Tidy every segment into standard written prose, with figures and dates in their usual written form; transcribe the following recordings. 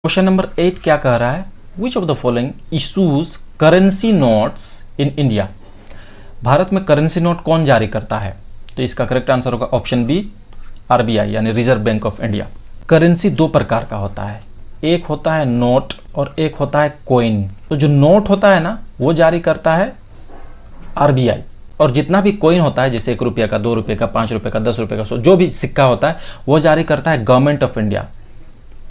Question number 8 क्या कह रहा है, which of the following issues currency notes in India. Bharat में करेंसी नोट कौन जारी करता है? तो इसका करेक्ट आंसर होगा ऑप्शन बी, आरबीआई यानी reserve bank of India. Currency दो प्रकार का होता है, एक होता है नोट और एक होता है कॉइन। तो जो नोट होता है ना वो जारी करता है आरबीआई, और जितना भी कॉइन होता है जैसे 1 रुपये का, 2 रुपये का, 5 रुपये का, 10 रुपये का, जो भी सिक्का होता है वो जारी करता है गवर्नमेंट ऑफ इंडिया,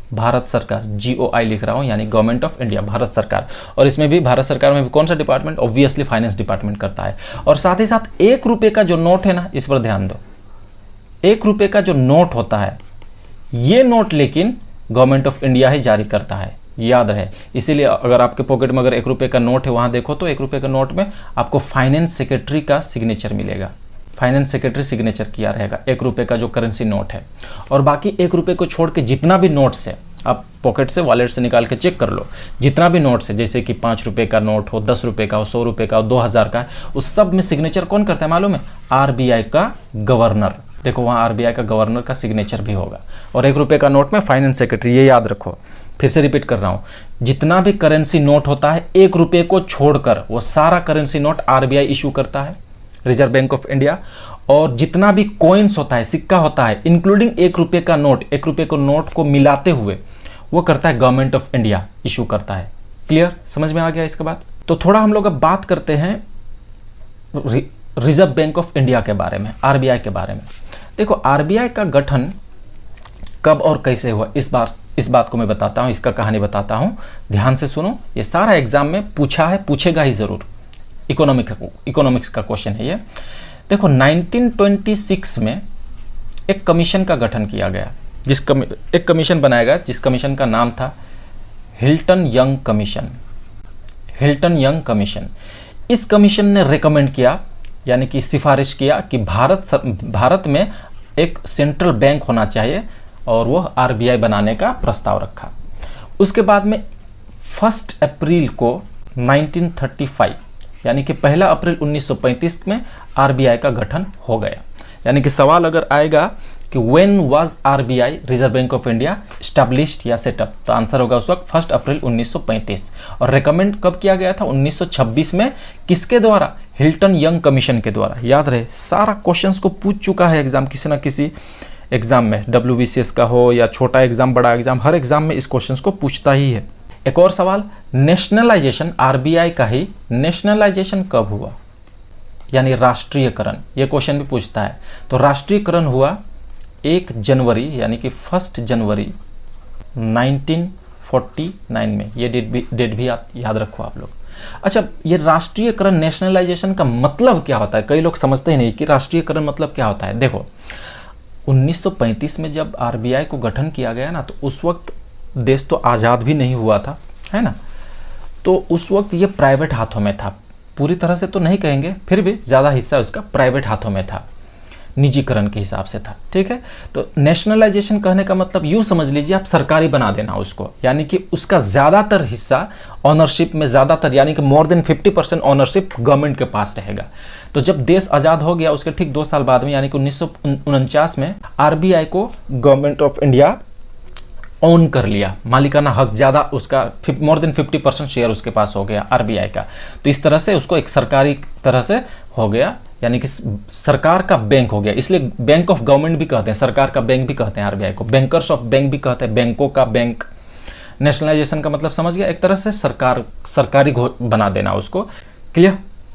भारत सरकार। GOI लिख रहा हूं यानी गवर्नमेंट ऑफ इंडिया, भारत सरकार। और इसमें भी भारत सरकार में भी कौन सा डिपार्टमेंट? ऑब्वियसली फाइनेंस डिपार्टमेंट करता है। और साथ ही साथ 1 रुपये का जो नोट है ना, इस पर ध्यान दो, 1 रुपये का जो नोट होता है ये नोट लेकिन गवर्नमेंट ऑफ इंडिया ही जारी करता है, याद रहे। इसीलिए अगर आपके पॉकेट में अगर 1 रुपये का नोट है, वहां देखो तो 1 रुपये का नोट में आपको फाइनेंस सेक्रेटरी का सिग्नेचर मिलेगा, फाइनेंस सेक्रेटरी सिग्नेचर किया रहेगा 1 रुपये का जो करेंसी नोट है। और बाकी 1 रुपये को छोड़ के जितना भी नोट्स है, आप पॉकेट से, वॉलेट से निकाल के चेक कर लो, जितना भी नोट्स है, जैसे कि 5 रुपये का नोट हो, 10 रुपये का हो, 100 रुपये का हो, 2000 का है, उस सब में सिग्नेचर कौन करता है मालूम है? आरबीआई का गवर्नर। देखो वहाँ आरबीआई का गवर्नर का सिग्नेचर भी होगा। और 1 रुपये का नोट में फाइनेंस सेक्रेटरी, ये याद रखो। फिर से रिपीट कर रहा हूँ, जितना भी करेंसी नोट होता है 1 रुपये को छोड़कर वो सारा करेंसी नोट आरबीआई इशू करता है, रिजर्व बैंक ऑफ इंडिया। और जितना भी कॉइन्स होता है, सिक्का होता है, इंक्लूडिंग 1 रुपये का नोट, 1 रुपये को नोट को मिलाते हुए वो करता है गवर्नमेंट ऑफ इंडिया, इशू करता है। क्लियर, समझ में आ गया इसके बाद? तो थोड़ा हम लोग अब बात करते हैं रिजर्व बैंक ऑफ इंडिया के बारे में, आरबीआई के बारे में। देखो आरबीआई का गठन कब और कैसे हुआ, इस बात को मैं बताता हूं, इसका कहानी बताता हूं, ध्यान से सुनो। ये सारा एग्जाम में पूछा है, पूछेगा ही जरूर, इकोनॉमिक्स का क्वेश्चन है ये। देखो 1926 में एक कमीशन का गठन किया गया, एक कमीशन बनाया गया जिस कमीशन का नाम था Hilton young commission. Hilton young commission, इस कमीशन ने रेकमेंड किया यानी कि सिफारिश किया कि भारत में एक सेंट्रल बैंक होना चाहिए, और वो आरबीआई बनाने का प्रस्ताव रखा। उसके बाद में 1 अप्रैल को 1935 यानी कि 1 अप्रैल 1935 में आरबीआई का गठन हो गया। यानी कि सवाल अगर आएगा कि when was RBI, reserve bank of India, established या सेटअप, तो आंसर होगा उस वक्त 1 अप्रैल 1935। और रेकमेंड कब किया गया था? 1926 में। किसके द्वारा? हिल्टन यंग कमीशन के द्वारा। याद रहे, सारा क्वेश्चंस को पूछ चुका है एग्जाम, किसी ना किसी एग्जाम में, WBCS का हो या छोटा एग्जाम, बड़ा एग्जाम, हर एग्जाम में इस क्वेश्चंस को पूछता ही है। एक और सवाल, नेशनलाइजेशन, आरबीआई का ही नेशनलाइजेशन कब हुआ, यानी राष्ट्रीयकरण, ये क्वेश्चन भी पूछता है। तो राष्ट्रीयकरण हुआ 1 जनवरी यानी कि 1 जनवरी 1949 में। ये डेट भी याद रखो आप लोग। अच्छा, ये राष्ट्रीयकरण, नेशनलाइजेशन का मतलब क्या होता है? कई लोग समझते ही नहीं कि राष्ट्रीयकरण मतलब क्या होता है। देखो 1935 में जब आरबीआई को गठन किया गया ना, तो उस वक्त देश तो आज़ाद भी नहीं हुआ था, है ना। तो उस वक्त ये प्राइवेट हाथों में था, पूरी तरह से तो नहीं कहेंगे, फिर भी ज़्यादा हिस्सा उसका प्राइवेट हाथों में था, निजीकरण के हिसाब से था, ठीक है। तो नेशनलाइजेशन कहने का मतलब यूँ समझ लीजिए आप सरकारी बना देना उसको, यानी कि उसका ज़्यादातर हिस्सा ऑनरशिप में, ज़्यादातर यानी कि मोर देन 50% ऑनरशिप गवर्नमेंट के पास रहेगा। तो जब देश आज़ाद हो गया उसके ठीक 2 साल बाद में, यानी कि 1949 में आरबीआई को गवर्नमेंट ऑफ इंडिया ओन कर लिया, मालिकाना हक ज़्यादा उसका, मोर देन 50% शेयर उसके पास हो गया आरबीआई का। तो इस तरह से उसको एक सरकारी तरह से हो गया, यानी कि सरकार का बैंक हो गया। इसलिए बैंक ऑफ गवर्नमेंट भी कहते हैं, सरकार का बैंक भी कहते हैं आरबीआई को, बैंकर्स ऑफ बैंक भी कहते हैं, बैंकों का बैंक। नेशनलाइजेशन का मतलब समझ गया, एक तरह से सरकारी बना देना उसको। क्लियर?